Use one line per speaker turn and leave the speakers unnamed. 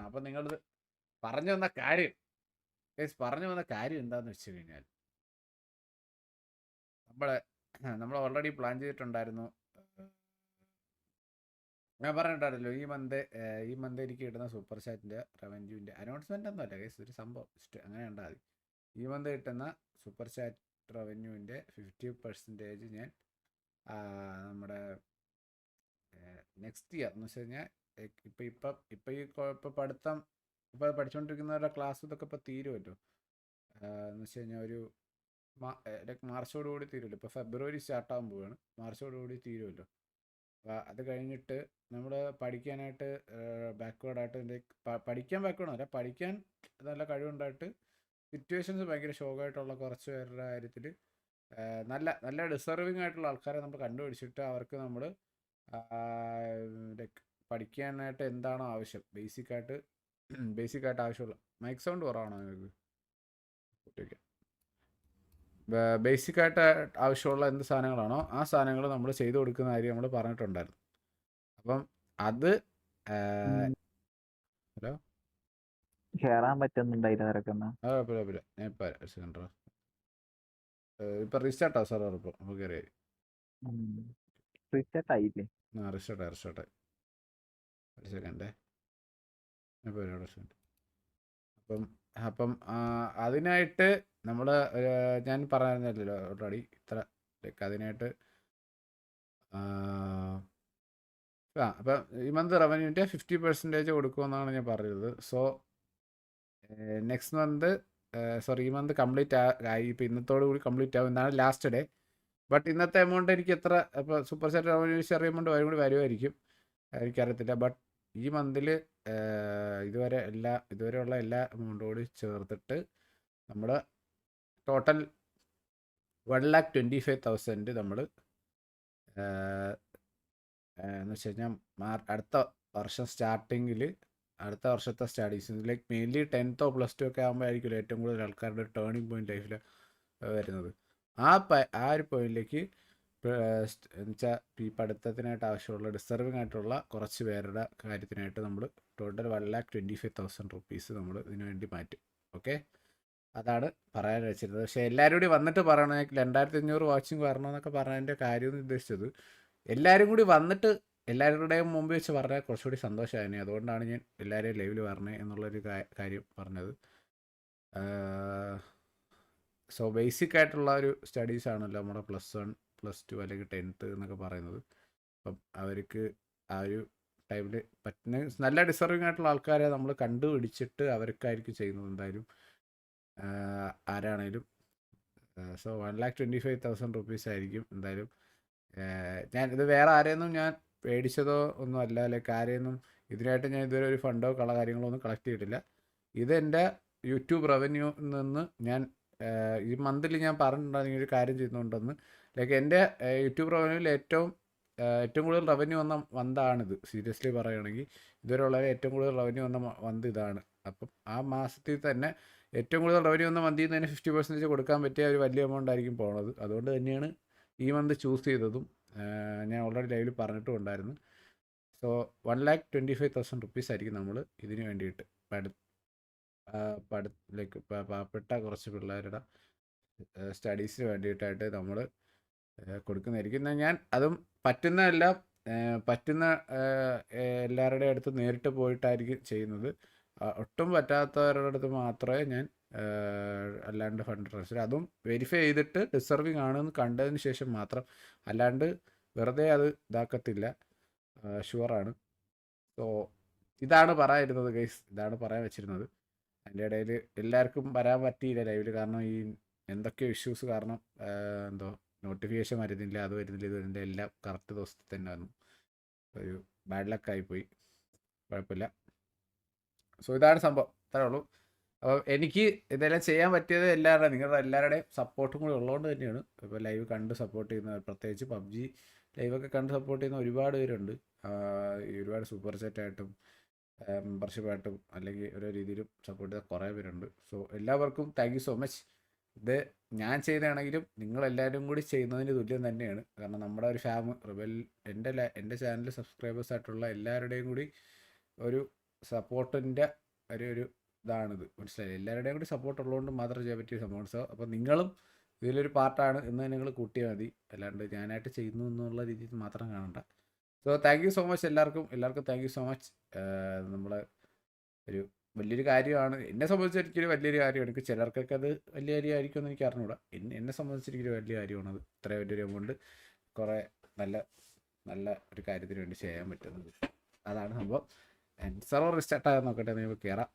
അപ്പം നിങ്ങളിത് പറഞ്ഞു വന്ന കാര്യം പറഞ്ഞു വന്ന കാര്യം എന്താണെന്ന് വെച്ച് കഴിഞ്ഞാൽ നമ്മൾ ഓൾറെഡി പ്ലാൻ ചെയ്തിട്ടുണ്ടായിരുന്നു. ഞാൻ പറഞ്ഞിട്ടുണ്ടല്ലോ ഈ മന്ത് എനിക്ക് കിട്ടുന്ന സൂപ്പർ ചാറ്റിൻ്റെ റവന്യൂവിൻ്റെ അനൗൺസ്മെൻ്റ് ഒന്നുമല്ല കേസ്, ഒരു സംഭവം അങ്ങനെ ഉണ്ടാകും. ഈ മന്ത് കിട്ടുന്ന സൂപ്പർ ചാറ്റ് റവന്യൂവിൻ്റെ 50% ഞാൻ നമ്മുടെ നെക്സ്റ്റ് ഇയർ എന്ന് വെച്ച് കഴിഞ്ഞാൽ ഇപ്പോൾ പഠിത്തം പഠിച്ചുകൊണ്ടിരിക്കുന്നവരുടെ ക്ലാസ് ഇതൊക്കെ ഇപ്പോൾ തീരുമല്ലോ. എന്ന് വെച്ച് കഴിഞ്ഞാൽ ഒരു മാർച്ചോടുകൂടി തീരുമല്ലോ. ഇപ്പോൾ ഫെബ്രുവരി സ്റ്റാർട്ടാകാൻ പോവുകയാണ്, മാർച്ചോടുകൂടി തീരുമല്ലോ. അപ്പോൾ അത് കഴിഞ്ഞിട്ട് നമ്മൾ പഠിക്കാനായിട്ട് ബാക്ക്വേർഡായിട്ട് പഠിക്കാൻ നല്ല കഴിവുണ്ടായിട്ട് സിറ്റുവേഷൻസ് ഭയങ്കര ഷോക്കായിട്ടുള്ള കുറച്ച് പേരുടെ കാര്യത്തിൽ നല്ല ഡിസർവിങ് ആയിട്ടുള്ള ആൾക്കാരെ നമ്മൾ കണ്ടുപിടിച്ചിട്ട് അവർക്ക് നമ്മൾ ലൈക്ക് പഠിക്കാനായിട്ട് എന്താണോ ആവശ്യം, ബേസിക്കായിട്ട് ആവശ്യമുള്ള മൈക്ക് സൗണ്ട് കുറവാണോ നിങ്ങൾക്ക്? കുട്ടിക്ക് ബേസിക്കായിട്ട് ആവശ്യമുള്ള എന്ത് സാധനങ്ങളാണോ ആ സാധനങ്ങൾ നമ്മൾ ചെയ്തു കൊടുക്കുന്ന കാര്യം നമ്മൾ പറഞ്ഞിട്ടുണ്ടായിരുന്നു. അപ്പം അത് ഹലോ
കേറാൻ പറ്റുന്നുണ്ടായില്ല തിരക്കുന്ന.
ഞാൻ ഇപ്പം റീസ്റ്റാർട്ടാ സാർ ഇപ്പോൾ നമുക്ക് കയറിയായി
ആയില്ലേ?
റീസ്റ്റാർട്ടായി ഒരു സെക്കൻഡേ. ഞാൻ പോരാ. അപ്പം അതിനായിട്ട് നമ്മൾ ഞാൻ പറഞ്ഞിരുന്നല്ലോ ഓൾറെഡി ഇത്ര ലൈക്ക് അതിനായിട്ട് അപ്പം ഈ മന്ത് റവന്യൂവിൻ്റെ 50% കൊടുക്കുമെന്നാണ് ഞാൻ പറഞ്ഞത്. സോ നെക്സ്റ്റ് മന്ത് ഈ മന്ത് കംപ്ലീറ്റ് ആയി. ഇപ്പോൾ ഇന്നത്തോടു കൂടി കംപ്ലീറ്റ് ആവും. ഇന്നാണ് ലാസ്റ്റ് ഡേ. ബട്ട് ഇന്നത്തെ എമൗണ്ട് എനിക്ക് എത്ര ഇപ്പോൾ സൂപ്പർ ചാറ്റ് റവന്യൂ ചെറിയ എമൗണ്ട് കൂടി വരുമായിരിക്കും, എനിക്കറിയത്തില്ല. ബട്ട് ഈ മന്തിൽ ഇതുവരെയുള്ള എല്ലാ എമൗണ്ടും കൂടി ചേർത്തിട്ട് നമ്മൾ ടോട്ടൽ 1,25,000 നമ്മൾ എന്ന് വെച്ച് കഴിഞ്ഞാൽ അടുത്ത വർഷം സ്റ്റാർട്ടിങ്ങിൽ അടുത്ത വർഷത്തെ studies like mainly 10th or +2 ഒക്കെ ആകുമ്പോഴായിരിക്കുമല്ലോ ഏറ്റവും കൂടുതൽ ആൾക്കാരുടെ ടേണിംഗ് പോയിന്റ് ലൈഫിൽ വരുന്നത്. ആ ഒരു പോയിന്റിലേക്ക് എന്നുവെച്ചാൽ ഈ പഠിത്തത്തിനായിട്ട് ആവശ്യമുള്ള ഡിസർവിങ് ആയിട്ടുള്ള കുറച്ച് പേരുടെ കാര്യത്തിനായിട്ട് നമ്മൾ ടോട്ടൽ 1,25,000 rupees നമ്മൾ ഇതിനു വേണ്ടി മാറ്റും. ഓക്കെ, അതാണ് പറയാൻ വെച്ചിരുന്നത്. പക്ഷേ എല്ലാവരും കൂടി വന്നിട്ട് പറയണം. 2,500 വാച്ചിങ് വരണമെന്നൊക്കെ പറഞ്ഞതിൻ്റെ കാര്യം ഉദ്ദേശിച്ചത് എല്ലാവരും കൂടി വന്നിട്ട് എല്ലാവരുടെയും മുമ്പ് വെച്ച് പറഞ്ഞാൽ കുറച്ചുകൂടി സന്തോഷമായിരുന്നു. അതുകൊണ്ടാണ് ഞാൻ എല്ലാവരെയും ലൈവിൽ വരണേ എന്നുള്ളൊരു കാര്യം പറഞ്ഞത്. സോ ബേസിക് ആയിട്ടുള്ള ഒരു സ്റ്റഡീസ് ആണല്ലോ നമ്മുടെ +1 +2 അല്ലെങ്കിൽ 10th എന്നൊക്കെ പറയുന്നത്. അപ്പം അവർക്ക് ആ ഒരു ടൈമിൽ പറ്റുന്ന നല്ല ഡിസർവിങ് ആയിട്ടുള്ള ആൾക്കാരെ നമ്മൾ കണ്ടുപിടിച്ചിട്ട് അവർക്കായിരിക്കും ചെയ്യുന്നത് എന്തായാലും, ആരാണേലും. സോ 1,25,000 rupees ആയിരിക്കും എന്തായാലും. ഞാൻ ഇത് വേറെ ആരെയൊന്നും ഞാൻ പേടിച്ചതോ ഒന്നും അല്ല, ലൈക്ക് ആരെയൊന്നും ഇതിനായിട്ട് ഞാൻ ഇതുവരെ ഒരു ഫണ്ടോ കാര്യങ്ങളോ ഒന്നും കളക്ട് ചെയ്തിട്ടില്ല. ഇതെൻ്റെ യൂട്യൂബ് റവന്യൂ നിന്ന് ഞാൻ ഈ മന്തിൽ ഞാൻ പറഞ്ഞിട്ടുണ്ടെങ്കിൽ ഒരു കാര്യം ചെയ്യുന്നുണ്ടെന്ന്. ലൈക്ക് എൻ്റെ യൂട്യൂബ് റവന്യൂവിൽ ഏറ്റവും കൂടുതൽ റവന്യൂ വന്ന മന്താണിത്. സീരിയസ്ലി പറയുകയാണെങ്കിൽ ഇതുവരെ ഉള്ളത് ഏറ്റവും കൂടുതൽ റവന്യൂ വന്ന മന്ത് ഇതാണ്. അപ്പം ആ മാസത്തിൽ തന്നെ ഏറ്റവും കൂടുതൽ റവന്യൂ വന്ന മന്തിൽ നിന്ന് തന്നെ 50% കൊടുക്കാൻ പറ്റിയ ഒരു വലിയ എമൗണ്ട് ആയിരിക്കും പോണത്. അതുകൊണ്ട് തന്നെയാണ് ഈ മന്ത് ചൂസ് ചെയ്തതും. ഞാൻ ഓൾറെഡി ലൈവിൽ പറഞ്ഞിട്ടും ഉണ്ടായിരുന്നു. സോ 1,25,000 rupees ആയിരിക്കും നമ്മൾ ഇതിന് വേണ്ടിയിട്ട് ലൈക്ക് പാവപ്പെട്ട കുറച്ച് പിള്ളേരുടെ സ്റ്റഡീസിന് വേണ്ടിയിട്ടായിട്ട് നമ്മൾ കൊടുക്കുന്നതായിരിക്കും. ഞാൻ അതും പറ്റുന്ന എല്ലാവരുടെ അടുത്ത് നേരിട്ട് പോയിട്ടായിരിക്കും ചെയ്യുന്നത്. ഒട്ടും പറ്റാത്തവരുടെ അടുത്ത് മാത്രമേ ഞാൻ അല്ലാണ്ട് ഫണ്ട് ട്രാൻസ്ഫർ, അതും വെരിഫൈ ചെയ്തിട്ട് ഡിസർവിങ് ആണെന്ന് കണ്ടതിന് ശേഷം മാത്രം, അല്ലാണ്ട് വെറുതെ അത് ഇതാക്കത്തില്ല. ഷുവറാണ്. സോ ഇതാണ് പറയാനിരുന്നത് ഗൈസ്, ഇതാണ് പറയാൻ വെച്ചിരുന്നത്. അതിൻ്റെ ഇടയിൽ എല്ലാവർക്കും വരാൻ പറ്റിയില്ല ലൈവിൽ, കാരണം ഈ എന്തൊക്കെയോ ഇഷ്യൂസ് കാരണം എന്തോ നോട്ടിഫിക്കേഷൻ വരുന്നില്ല, അത് വരുന്നില്ല, ഇത് വരുന്നില്ല, എല്ലാം കറക്റ്റ് ദിവസത്തിൽ തന്നെ വന്നു. ഒരു ബാഡ് ലക്കായിപ്പോയി, കുഴപ്പമില്ല. സോ ഇതാണ് സംഭവം, അത്രേ ഉള്ളൂ. അപ്പോൾ എനിക്ക് ഇതെല്ലാം ചെയ്യാൻ പറ്റിയത് നിങ്ങളുടെ എല്ലാവരുടെയും സപ്പോർട്ടും കൂടി ഉള്ളതുകൊണ്ട് തന്നെയാണ്. ഇപ്പോൾ ലൈവ് കണ്ട് സപ്പോർട്ട് ചെയ്യുന്ന, പ്രത്യേകിച്ച് PUBG ലൈവൊക്കെ കണ്ട് സപ്പോർട്ട് ചെയ്യുന്ന ഒരുപാട് പേരുണ്ട്. ഒരുപാട് സൂപ്പർ ചാറ്റായിട്ടും മെമ്പർഷിപ്പായിട്ടും അല്ലെങ്കിൽ ഓരോ രീതിയിലും സപ്പോർട്ട് ചെയ്ത കുറേ പേരുണ്ട്. സോ എല്ലാവർക്കും താങ്ക് യു സോ മച്ച്. ഇത് ഞാൻ ചെയ്തതാണെങ്കിലും നിങ്ങളെല്ലാവരും കൂടി ചെയ്യുന്നതിന് തുല്യം തന്നെയാണ്. കാരണം നമ്മുടെ ഒരു റിബൽ എൻ്റെ ചാനൽ സബ്സ്ക്രൈബേഴ്സ് ആയിട്ടുള്ള എല്ലാവരുടെയും കൂടി ഒരു സപ്പോർട്ടിൻ്റെ ഒരു ഇതാണിത്, മനസ്സിലായില്ലേ? എല്ലാവരുടെയും കൂടി സപ്പോർട്ട് ഉള്ളതുകൊണ്ട് മാത്രം ചെയ്യാൻ പറ്റിയ സംഭവമാണ്. സോ അപ്പോൾ നിങ്ങളും ഇതിലൊരു പാർട്ടാണ് എന്ന് നിങ്ങൾ കൂട്ടിയാൽ മതി, അല്ലാണ്ട് ഞാനായിട്ട് ചെയ്യുന്നു എന്നുള്ള രീതിയിൽ മാത്രം കാണണ്ട. So thank you so much എല്ലാവർക്കും താങ്ക് യു സോ മച്ച്. നമ്മൾ ഒരു വലിയൊരു കാര്യമാണ്, എന്നെ സംബന്ധിച്ച് എനിക്കൊരു വലിയൊരു കാര്യമാണ്. എനിക്ക് ചിലർക്കൊക്കെ അത് വലിയ കാര്യമായിരിക്കുമെന്ന് എനിക്ക് അറിഞ്ഞൂടാ. എന്നെ സംബന്ധിച്ച് എനിക്കൊരു വലിയ കാര്യമാണത്. ഇത്ര വലിയൊരു എമൗണ്ട് കുറേ നല്ല ഒരു കാര്യത്തിന് വേണ്ടി ചെയ്യാൻ പറ്റുന്നത്. അതാണ് സംഭവം. സെർവർ സ്റ്റാർട്ട് ആകാൻ നോക്കട്ടെ, നമുക്ക് കയറാം.